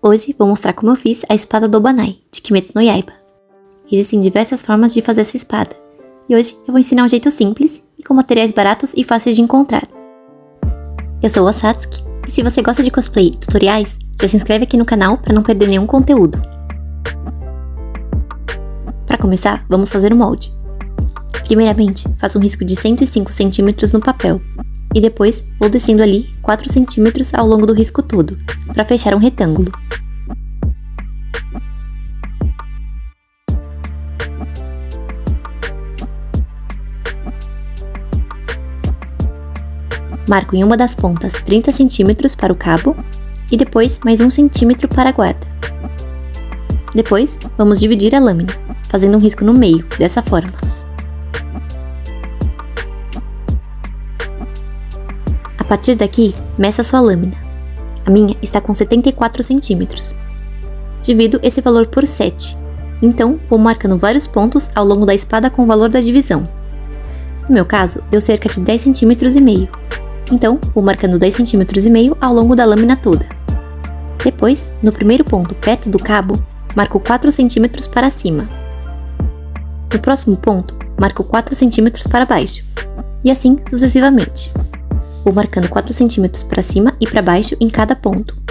Hoje vou mostrar como eu fiz a espada do Obanai, de Kimetsu no Yaiba. Existem diversas formas de fazer essa espada, e hoje eu vou ensinar um jeito simples e com materiais baratos e fáceis de encontrar. Eu sou a Satsuki, e se você gosta de cosplay e tutoriais, já se inscreve aqui no canal para não perder nenhum conteúdo. Para começar, vamos fazer o molde. Primeiramente, faça um risco de 105 cm no papel, e depois vou descendo ali 4 cm ao longo do risco todo, para fechar um retângulo. Marco em uma das pontas 30 cm para o cabo, e depois mais 1 cm para a guarda. Depois, vamos dividir a lâmina, fazendo um risco no meio, dessa forma. A partir daqui, meça sua lâmina. A minha está com 74 cm. Divido esse valor por 7, então vou marcando vários pontos ao longo da espada com o valor da divisão. No meu caso, deu cerca de 10,5 cm, então vou marcando 10,5 cm ao longo da lâmina toda. Depois, no primeiro ponto perto do cabo, marco 4 cm para cima. No próximo ponto, marco 4 cm para baixo, e assim sucessivamente. Vou marcando 4 cm para cima e para baixo em cada ponto.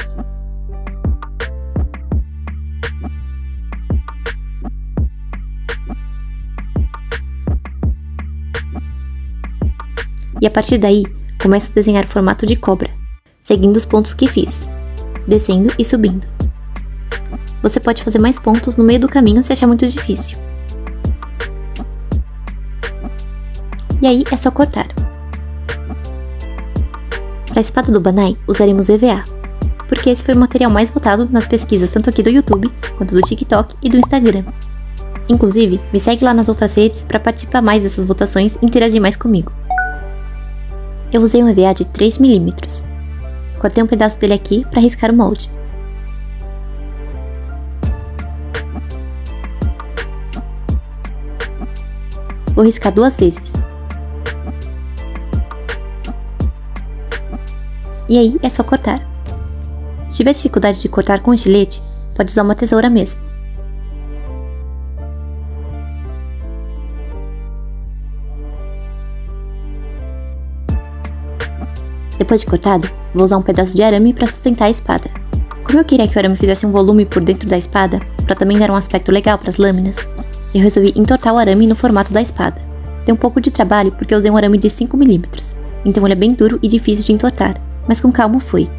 E a partir daí, começo a desenhar o formato de cobra, seguindo os pontos que fiz, descendo e subindo. Você pode fazer mais pontos no meio do caminho se achar muito difícil. E aí é só cortar. Para a espada do Obanai, usaremos EVA, porque esse foi o material mais votado nas pesquisas tanto aqui do YouTube, quanto do TikTok e do Instagram. Inclusive, me segue lá nas outras redes para participar mais dessas votações e interagir mais comigo. Eu usei um EVA de 3 mm. Cortei um pedaço dele aqui para riscar o molde. Vou riscar 2 vezes. E aí é só cortar. Se tiver dificuldade de cortar com estilete, pode usar uma tesoura mesmo. Depois de cortado, vou usar um pedaço de arame para sustentar a espada. Como eu queria que o arame fizesse um volume por dentro da espada, para também dar um aspecto legal para as lâminas, eu resolvi entortar o arame no formato da espada. Deu um pouco de trabalho porque eu usei um arame de 5 mm, então ele é bem duro e difícil de entortar, mas com calma foi.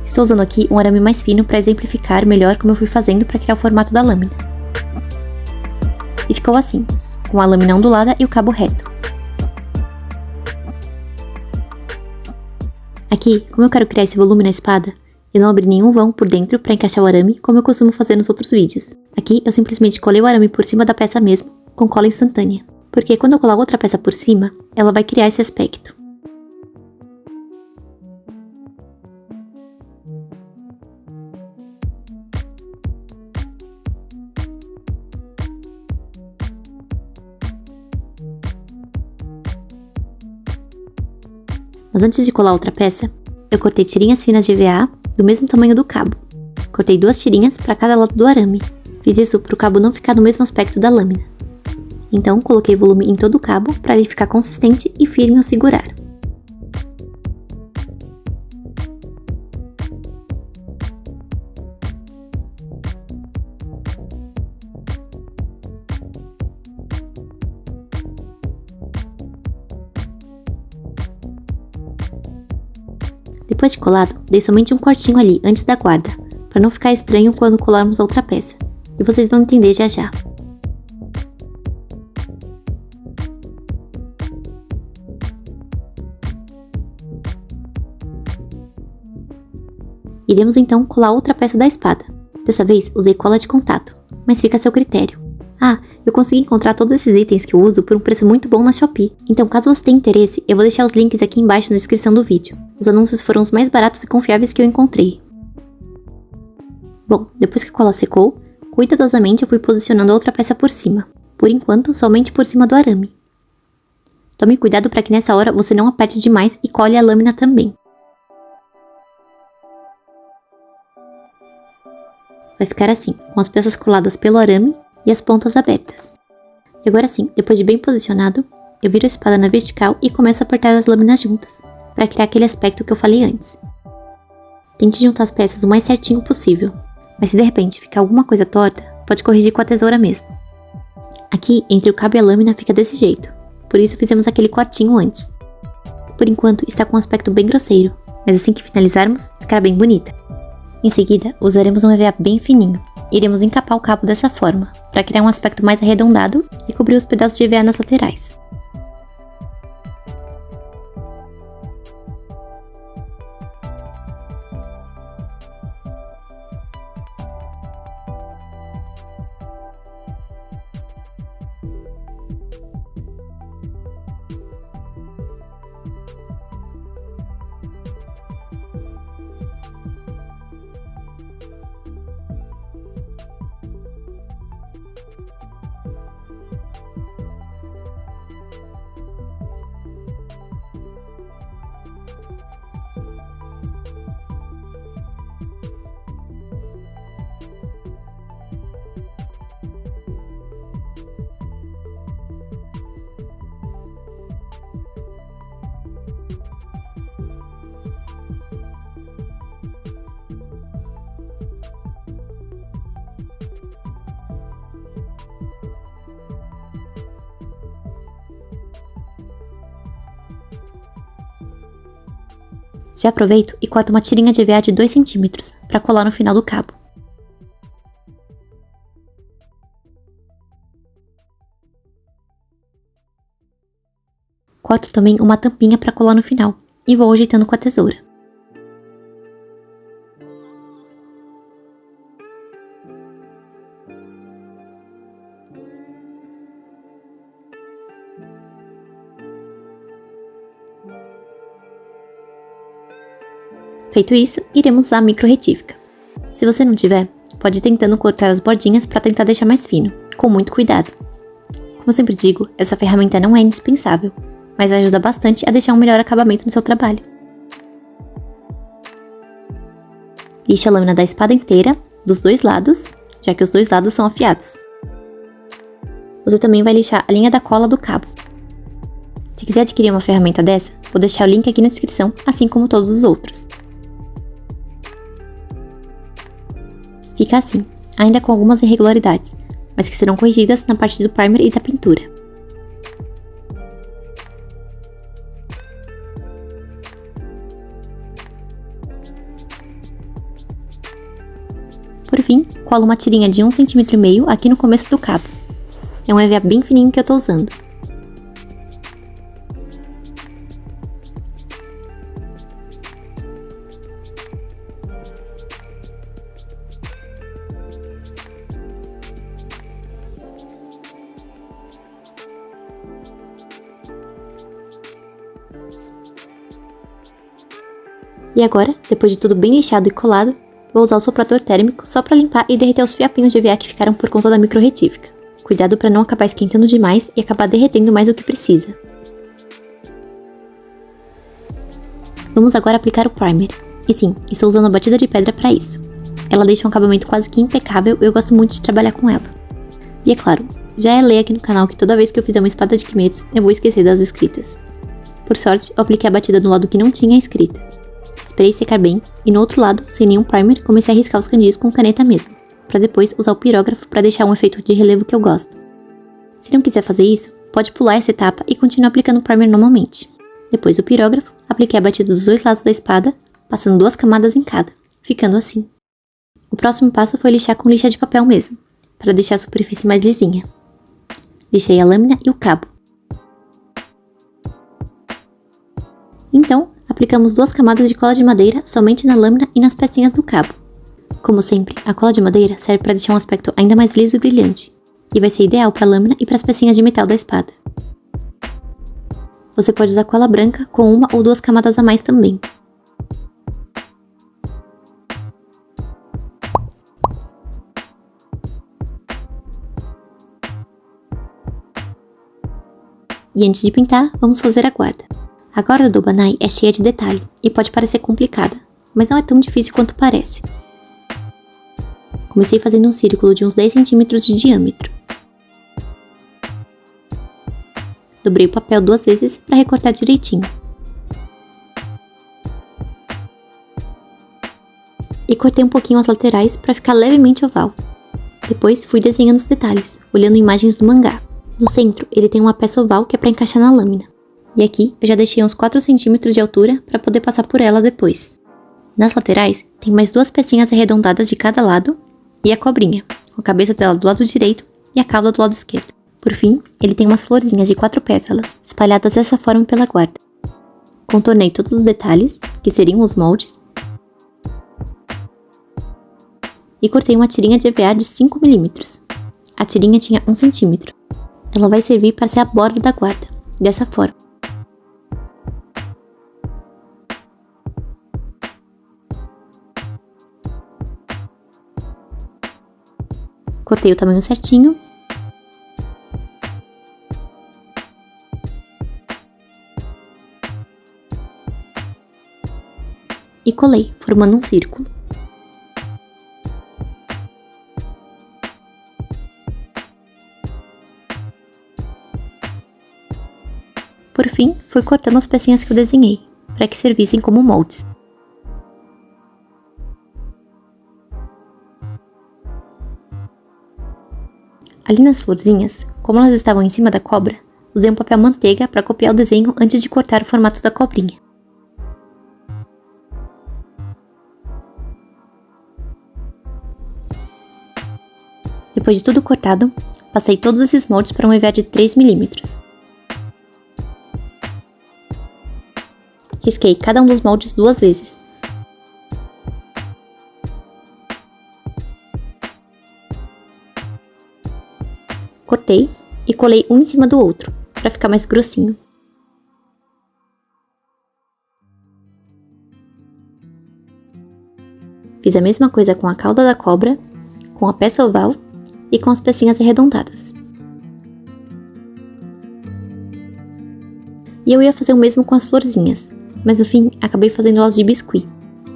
Estou usando aqui um arame mais fino para exemplificar melhor como eu fui fazendo para criar o formato da lâmina. E ficou assim, com a lâmina ondulada e o cabo reto. Aqui, como eu quero criar esse volume na espada, eu não abri nenhum vão por dentro para encaixar o arame como eu costumo fazer nos outros vídeos. Aqui eu simplesmente colei o arame por cima da peça mesmo, com cola instantânea, porque quando eu colar outra peça por cima, ela vai criar esse aspecto. Mas antes de colar outra peça, eu cortei tirinhas finas de EVA do mesmo tamanho do cabo. Cortei 2 tirinhas para cada lado do arame. Fiz isso para o cabo não ficar no mesmo aspecto da lâmina. Então coloquei volume em todo o cabo para ele ficar consistente e firme ao segurar. Depois de colado, dei somente um cortinho ali antes da guarda, para não ficar estranho quando colarmos a outra peça, e vocês vão entender já já. Iremos então colar outra peça da espada. Dessa vez usei cola de contato, mas fica a seu critério. Ah, eu consegui encontrar todos esses itens que eu uso por um preço muito bom na Shopee, então caso você tenha interesse, eu vou deixar os links aqui embaixo na descrição do vídeo. Os anúncios foram os mais baratos e confiáveis que eu encontrei. Bom, depois que a cola secou, cuidadosamente eu fui posicionando a outra peça por cima. Por enquanto, somente por cima do arame. Tome cuidado para que nessa hora você não aperte demais e cole a lâmina também. vai ficar assim, com as peças coladas pelo arame e as pontas abertas. E agora sim, depois de bem posicionado, eu viro a espada na vertical e começo a apertar as lâminas juntas, para criar aquele aspecto que eu falei antes. Tente juntar as peças o mais certinho possível, mas se de repente ficar alguma coisa torta, pode corrigir com a tesoura mesmo. Aqui, entre o cabo e a lâmina fica desse jeito, por isso fizemos aquele cortinho antes. Por enquanto está com um aspecto bem grosseiro, mas assim que finalizarmos, ficará bem bonita. Em seguida, usaremos um EVA bem fininho. Iremos encapar o cabo dessa forma, para criar um aspecto mais arredondado e cobrir os pedaços de EVA nas laterais. Já aproveito e corto uma tirinha de EVA de 2 cm para colar no final do cabo. Corto também uma tampinha para colar no final e vou ajeitando com a tesoura. Feito isso, iremos usar a micro retífica. Se você não tiver, pode ir tentando cortar as bordinhas para tentar deixar mais fino, com muito cuidado. Como eu sempre digo, essa ferramenta não é indispensável, mas ajuda bastante a deixar um melhor acabamento no seu trabalho. Lixe a lâmina da espada inteira, dos dois lados, já que os dois lados são afiados. Você também vai lixar a linha da cola do cabo. Se quiser adquirir uma ferramenta dessa, vou deixar o link aqui na descrição, assim como todos os outros. Fica assim, ainda com algumas irregularidades, mas que serão corrigidas na parte do primer e da pintura. Por fim, colo uma tirinha de 1,5 cm aqui no começo do cabo. É um EVA bem fininho que eu tô usando. E agora, depois de tudo bem lixado e colado, vou usar o soprador térmico só para limpar e derreter os fiapinhos de EVA que ficaram por conta da micro retífica. Cuidado para não acabar esquentando demais e acabar derretendo mais do que precisa. Vamos agora aplicar o primer. E sim, estou usando a batida de pedra para isso. Ela deixa um acabamento quase que impecável e eu gosto muito de trabalhar com ela. E é claro, já é lei aqui no canal que toda vez que eu fizer uma espada de Kimetsu, eu vou esquecer das escritas. Por sorte, eu apliquei a batida do lado que não tinha a escrita. Esperei secar bem e no outro lado, sem nenhum primer, comecei a riscar os kanjis com caneta mesmo, para depois usar o pirógrafo para deixar um efeito de relevo que eu gosto. Se não quiser fazer isso, pode pular essa etapa e continuar aplicando o primer normalmente. Depois do pirógrafo, apliquei a batida dos dois lados da espada, passando 2 camadas em cada, ficando assim. O próximo passo foi lixar com lixa de papel mesmo, para deixar a superfície mais lisinha. Lixei a lâmina e o cabo. Então, aplicamos 2 camadas de cola de madeira somente na lâmina e nas pecinhas do cabo. Como sempre, a cola de madeira serve para deixar um aspecto ainda mais liso e brilhante, e vai ser ideal para a lâmina e para as pecinhas de metal da espada. Você pode usar cola branca com 1 ou 2 camadas a mais também. E antes de pintar, vamos fazer a guarda. A guarda do Banai é cheia de detalhe e pode parecer complicada, mas não é tão difícil quanto parece. Comecei fazendo um círculo de uns 10 centímetros de diâmetro. Dobrei o papel 2 vezes para recortar direitinho. E cortei um pouquinho as laterais para ficar levemente oval. Depois fui desenhando os detalhes, olhando imagens do mangá. No centro, ele tem uma peça oval que é para encaixar na lâmina. E aqui eu já deixei uns 4 centímetros de altura para poder passar por ela depois. Nas laterais, tem mais 2 pecinhas arredondadas de cada lado e a cobrinha, com a cabeça dela do lado direito e a cauda do lado esquerdo. Por fim, ele tem umas florzinhas de 4 pétalas, espalhadas dessa forma pela guarda. Contornei todos os detalhes, que seriam os moldes, e cortei uma tirinha de EVA de 5 mm. A tirinha tinha 1 centímetro. Ela vai servir para ser a borda da guarda, dessa forma. Cortei o tamanho certinho. E colei, formando um círculo. Por fim, fui cortando as pecinhas que eu desenhei, para que servissem como moldes. Ali nas florzinhas, como elas estavam em cima da cobra, usei um papel manteiga para copiar o desenho antes de cortar o formato da cobrinha. Depois de tudo cortado, passei todos esses moldes para um EVA de 3 mm. Risquei cada um dos moldes 2 vezes. Cortei e colei um em cima do outro, para ficar mais grossinho. Fiz a mesma coisa com a cauda da cobra, com a peça oval e com as pecinhas arredondadas. E eu ia fazer o mesmo com as florzinhas, mas no fim acabei fazendo elas de biscuit.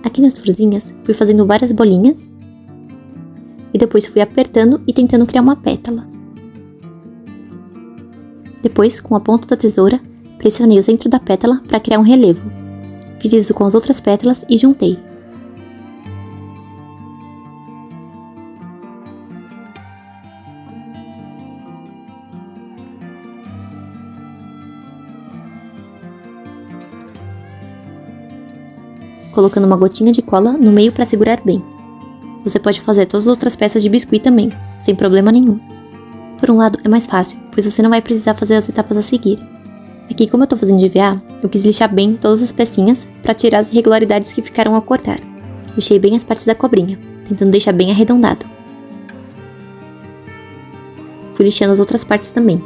Aqui nas florzinhas fui fazendo várias bolinhas e depois fui apertando e tentando criar uma pétala. Depois, com a ponta da tesoura, pressionei o centro da pétala para criar um relevo. Fiz isso com as outras pétalas e juntei. Colocando uma gotinha de cola no meio para segurar bem. Você pode fazer todas as outras peças de biscuit também, sem problema nenhum. Por um lado é mais fácil, pois você não vai precisar fazer as etapas a seguir. Aqui, como eu tô fazendo de EVA, eu quis lixar bem todas as pecinhas para tirar as irregularidades que ficaram ao cortar. Lixei bem as partes da cobrinha, tentando deixar bem arredondado. Fui lixando as outras partes também.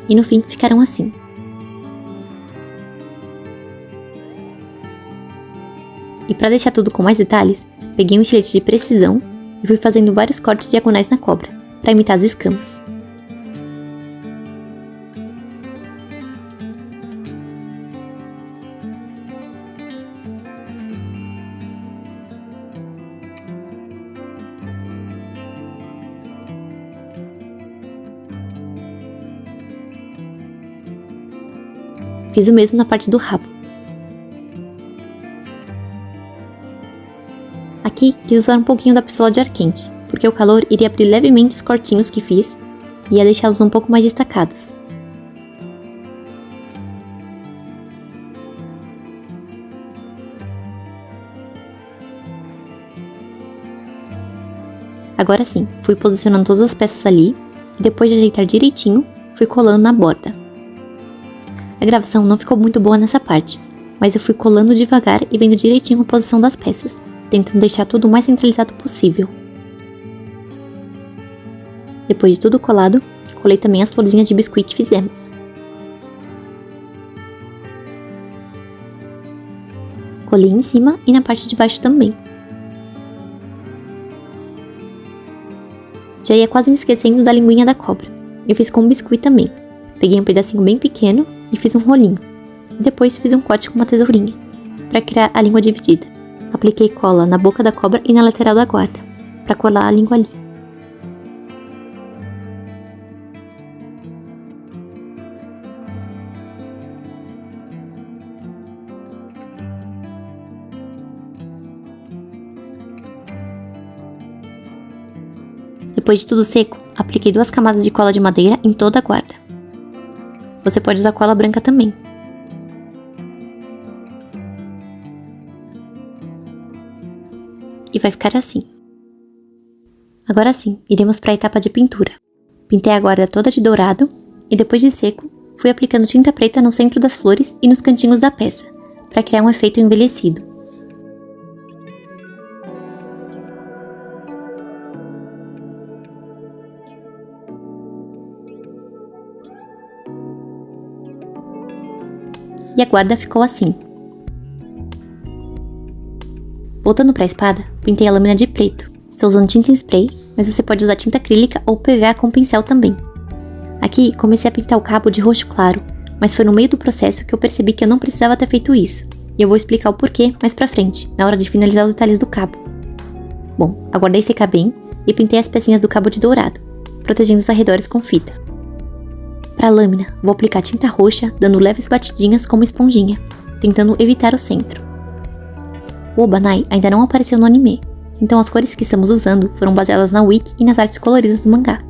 E no fim ficaram assim. E para deixar tudo com mais detalhes, peguei um estilete de precisão e fui fazendo vários cortes diagonais na cobra, para imitar as escamas. Fiz o mesmo na parte do rabo. Aqui quis usar um pouquinho da pistola de ar quente, porque o calor iria abrir levemente os cortinhos que fiz e ia deixá-los um pouco mais destacados. Agora sim, fui posicionando todas as peças ali e depois de ajeitar direitinho, fui colando na borda. A gravação não ficou muito boa nessa parte, mas eu fui colando devagar e vendo direitinho a posição das peças, tentando deixar tudo o mais centralizado possível. Depois de tudo colado, colei também as florzinhas de biscuit que fizemos. Colei em cima e na parte de baixo também. Já ia quase me esquecendo da linguinha da cobra. Eu fiz com um biscuit também. Peguei um pedacinho bem pequeno e fiz um rolinho. E depois fiz um corte com uma tesourinha. para criar a língua dividida. Apliquei cola na boca da cobra e na lateral da guarda, para colar a língua ali. Depois de tudo seco, apliquei 2 camadas de cola de madeira em toda a guarda. Você pode usar cola branca também. E vai ficar assim. Agora sim, iremos para a etapa de pintura. Pintei a guarda toda de dourado e depois de seco, fui aplicando tinta preta no centro das flores e nos cantinhos da peça, para criar um efeito envelhecido. E a guarda ficou assim. Voltando para a espada, pintei a lâmina de preto. Estou usando tinta em spray, mas você pode usar tinta acrílica ou PVA com pincel também. Aqui, comecei a pintar o cabo de roxo claro, mas foi no meio do processo que eu percebi que eu não precisava ter feito isso. E eu vou explicar o porquê mais pra frente, na hora de finalizar os detalhes do cabo. Bom, aguardei secar bem e pintei as pecinhas do cabo de dourado, protegendo os arredores com fita. Para a lâmina, vou aplicar tinta roxa, dando leves batidinhas como esponjinha, tentando evitar o centro. O Obanai ainda não apareceu no anime, então as cores que estamos usando foram baseadas na wiki e nas artes coloridas do mangá.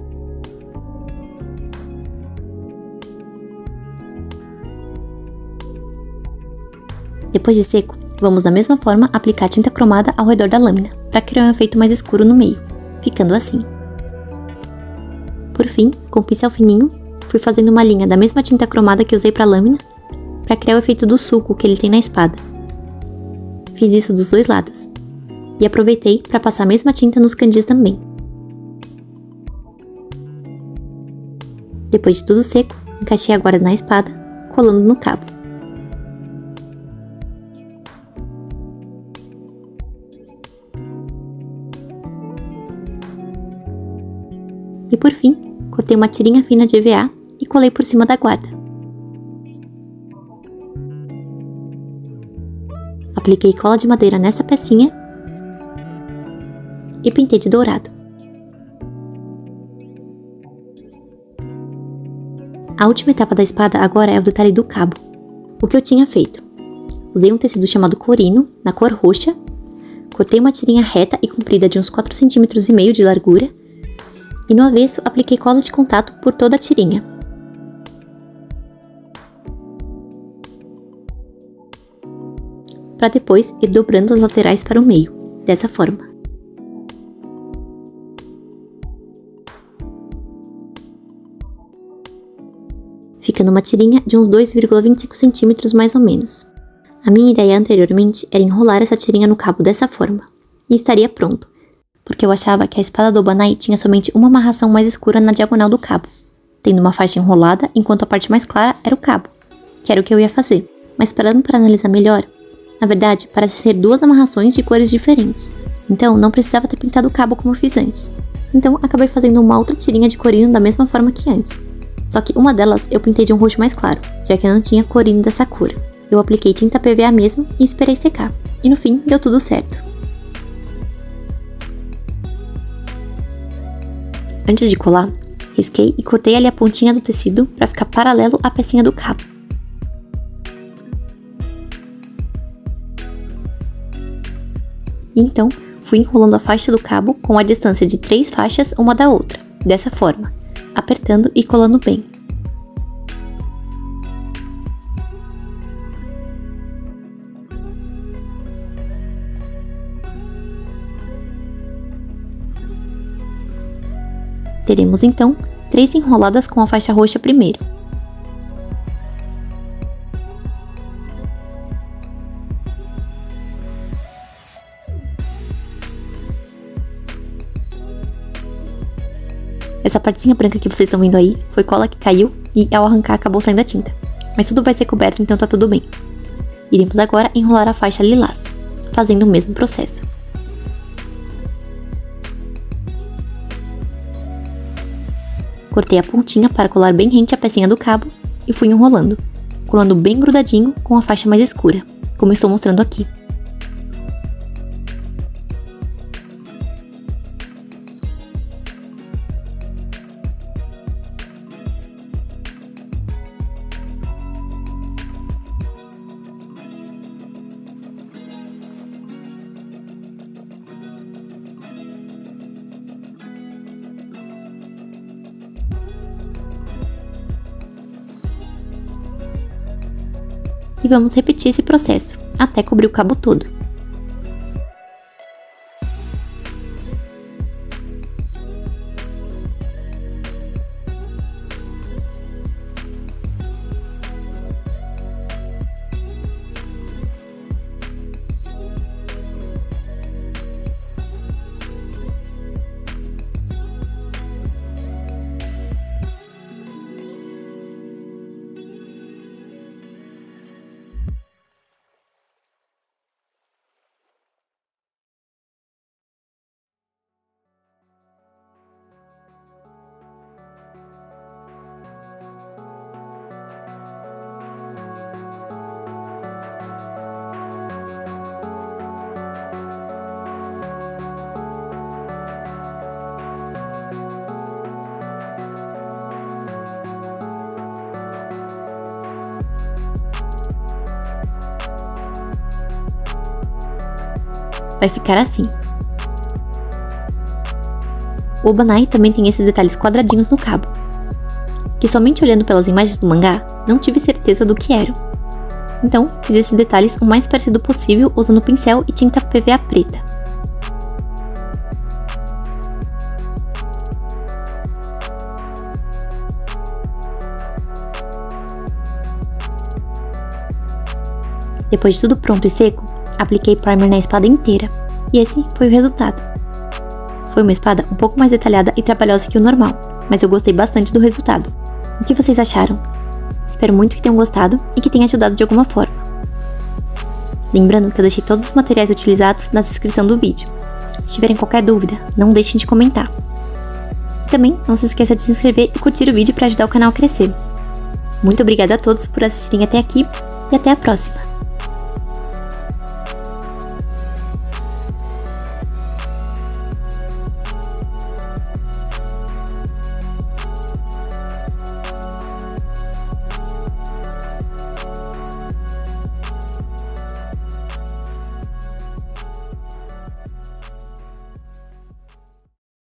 Depois de seco, vamos da mesma forma aplicar tinta cromada ao redor da lâmina, para criar um efeito mais escuro no meio, ficando assim. Por fim, com o pincel fininho, fui fazendo uma linha da mesma tinta cromada que usei para a lâmina, para criar o efeito do sulco que ele tem na espada. Fiz isso dos dois lados, e aproveitei para passar a mesma tinta nos candis também. Depois de tudo seco, encaixei a guarda na espada, colando no cabo. E por fim, cortei uma tirinha fina de EVA e colei por cima da guarda. Apliquei cola de madeira nessa pecinha e pintei de dourado. A última etapa da espada agora é o detalhe do cabo. O que eu tinha feito? Usei um tecido chamado corino, na cor roxa, cortei uma tirinha reta e comprida de uns 4,5 cm de largura, e no avesso apliquei cola de contato por toda a tirinha. Para depois ir dobrando as laterais para o meio, dessa forma. Ficando uma tirinha de uns 2,25 cm mais ou menos. A minha ideia anteriormente era enrolar essa tirinha no cabo dessa forma, e estaria pronto, porque eu achava que a espada do Obanai tinha somente uma amarração mais escura na diagonal do cabo, tendo uma faixa enrolada enquanto a parte mais clara era o cabo, que era o que eu ia fazer. Mas parando para analisar melhor, na verdade parece ser 2 amarrações de cores diferentes, então não precisava ter pintado o cabo como eu fiz antes. Então acabei fazendo uma outra tirinha de corino da mesma forma que antes, só que uma delas eu pintei de um roxo mais claro, já que eu não tinha corino dessa cor. Eu apliquei tinta PVA mesmo e esperei secar, e no fim deu tudo certo. Antes de colar, risquei e cortei ali a pontinha do tecido para ficar paralelo à pecinha do cabo. Então, fui enrolando a faixa do cabo com a distância de 3 faixas uma da outra, dessa forma, apertando e colando bem. Teremos então 3 enroladas com a faixa roxa primeiro. Essa partezinha branca que vocês estão vendo aí foi cola que caiu e ao arrancar acabou saindo a tinta. Mas tudo vai ser coberto, então tá tudo bem. Iremos agora enrolar a faixa lilás, fazendo o mesmo processo. Cortei a pontinha para colar bem rente à pecinha do cabo e fui enrolando, colando bem grudadinho com a faixa mais escura, como estou mostrando aqui. E vamos repetir esse processo, até cobrir o cabo todo. Vai ficar assim. O Obanai também tem esses detalhes quadradinhos no cabo, que somente olhando pelas imagens do mangá, não tive certeza do que eram. Então, fiz esses detalhes o mais parecido possível usando pincel e tinta PVA preta. Depois de tudo pronto e seco, apliquei primer na espada inteira, e esse foi o resultado. Foi uma espada um pouco mais detalhada e trabalhosa que o normal, mas eu gostei bastante do resultado. O que vocês acharam? Espero muito que tenham gostado e que tenha ajudado de alguma forma. Lembrando que eu deixei todos os materiais utilizados na descrição do vídeo. Se tiverem qualquer dúvida, não deixem de comentar. Também não se esqueça de se inscrever e curtir o vídeo para ajudar o canal a crescer. Muito obrigada a todos por assistirem até aqui e até a próxima!